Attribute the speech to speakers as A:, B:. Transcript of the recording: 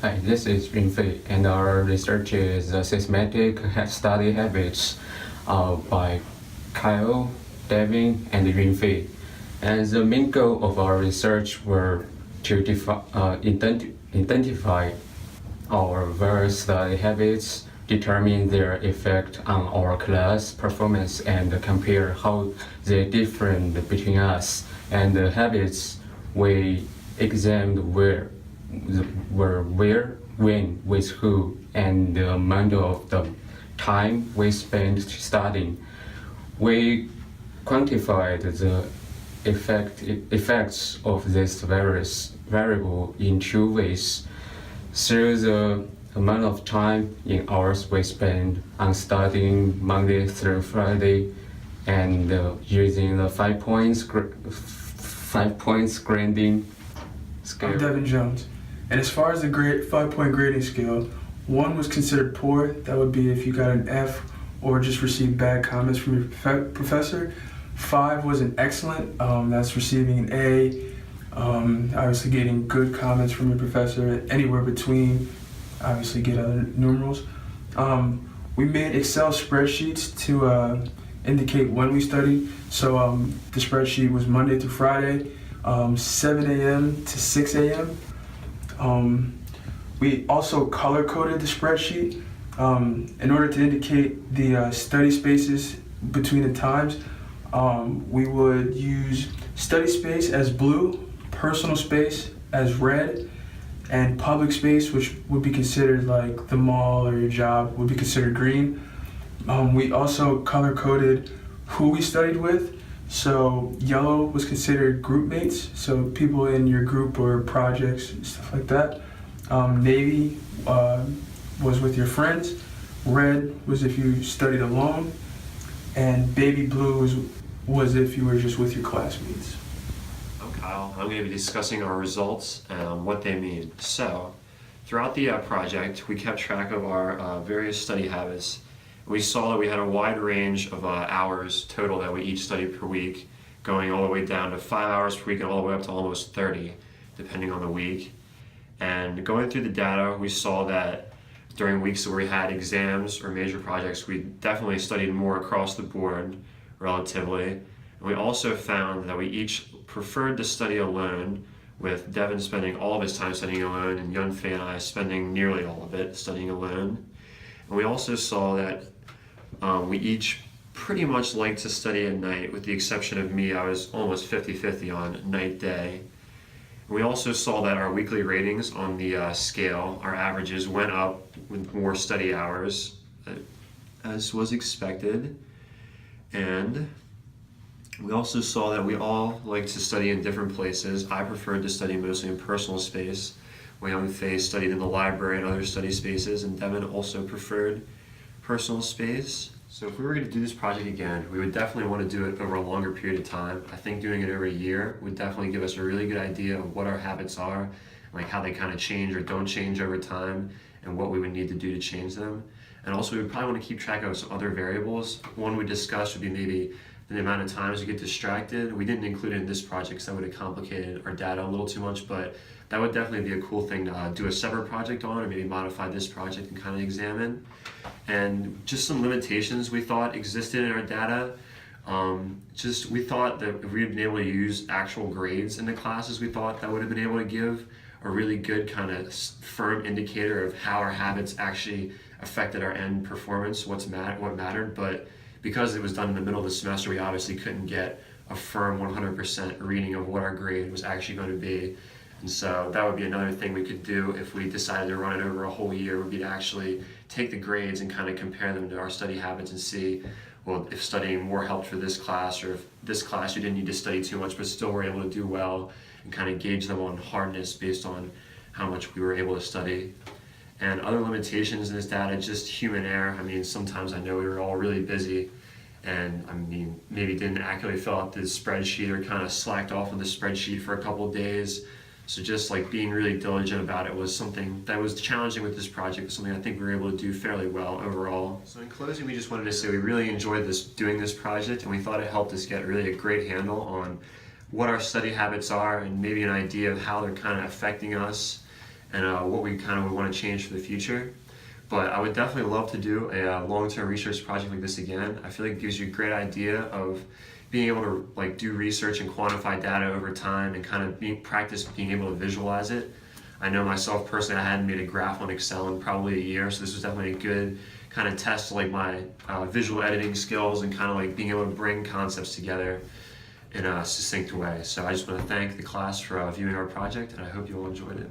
A: Hi, this is Yunfei, and our research is the systematic study habits by Kyle, Devin, and Yunfei. And the main goal of our research were to identify our various study habits, determine their effect on our class performance, and compare how they differ between us. And the habits we examined were where, when, with who, and the amount of the time we spent studying. We quantified the effects of this various variable in two ways: through the amount of time in hours we spend on studying Monday through Friday, and using the 5 points grading scale.
B: I'm Devin Jones, and as far as the 5-point grading scale, 1 was considered poor. That would be if you got an F or just received bad comments from your professor. 5 was an excellent. That's receiving an A. Obviously getting good comments from your professor. Anywhere between, obviously get other numerals. We made Excel spreadsheets to indicate when we studied. So the spreadsheet was Monday through Friday, 7 a.m. to 6 a.m. We also color-coded the spreadsheet in order to indicate the study spaces between the times. We would use study space as blue, personal space as red, and public space, which would be considered like the mall or your job, would be considered green. We also color-coded who we studied with. So yellow was considered group mates, so people in your group or projects, stuff like that. Navy was with your friends. Red was if you studied alone. And baby blue was if you were just with your classmates.
C: I'm Kyle. I'm going to be discussing our results and what they mean. So, throughout the project, we kept track of our various study habits. We saw that we had a wide range of hours total that we each studied per week, going all the way down to 5 hours per week and all the way up to almost 30, depending on the week. And going through the data, we saw that during weeks where we had exams or major projects, we definitely studied more across the board, relatively. And we also found that we each preferred to study alone, with Devin spending all of his time studying alone and Yunfei and I spending nearly all of it studying alone. And we also saw that we each pretty much liked to study at night, with the exception of me. I was almost 50-50 on night day. We also saw that our weekly ratings on the scale, our averages, went up with more study hours, as was expected. And we also saw that we all liked to study in different places. I preferred to study mostly in personal space. Yunfei studied in the library and other study spaces, and Devin also preferred personal space. So if we were going to do this project again, we would definitely want to do it over a longer period of time. I think doing it over a year would definitely give us a really good idea of what our habits are, like how they kind of change or don't change over time, and what we would need to do to change them. And also we would probably want to keep track of some other variables. One we discussed would be maybe the amount of times you get distracted. We didn't include it in this project because that would have complicated our data a little too much, but that would definitely be a cool thing to do a separate project on, or maybe modify this project and kind of examine. And just some limitations we thought existed in our data. We thought that if we had been able to use actual grades in the classes, we thought that would have been able to give a really good kind of firm indicator of how our habits actually affected our end performance, what mattered. But because it was done in the middle of the semester, we obviously couldn't get a firm 100% reading of what our grade was actually going to be. And so that would be another thing we could do if we decided to run it over a whole year, would be to actually take the grades and kind of compare them to our study habits and see, well, if studying more helped for this class, or if this class you didn't need to study too much but still were able to do well, and kind of gauge them on hardness based on how much we were able to study. And other limitations in this data, just human error. I mean, sometimes I know we were all really busy, and I mean, maybe didn't accurately fill out the spreadsheet or kind of slacked off on the spreadsheet for a couple of days. So just like being really diligent about it was something that was challenging with this project, something I think we were able to do fairly well overall. So in closing, we just wanted to say we really enjoyed doing this project, and we thought it helped us get really a great handle on what our study habits are and maybe an idea of how they're kind of affecting us and what we kind of want to change for the future. But I would definitely love to do a long-term research project like this again. I feel like it gives you a great idea of being able to like do research and quantify data over time and kind of practice being able to visualize it. I know myself personally, I hadn't made a graph on Excel in probably a year, so this was definitely a good kind of test like my visual editing skills and kind of like being able to bring concepts together in a succinct way. So I just want to thank the class for viewing our project, and I hope you all enjoyed it.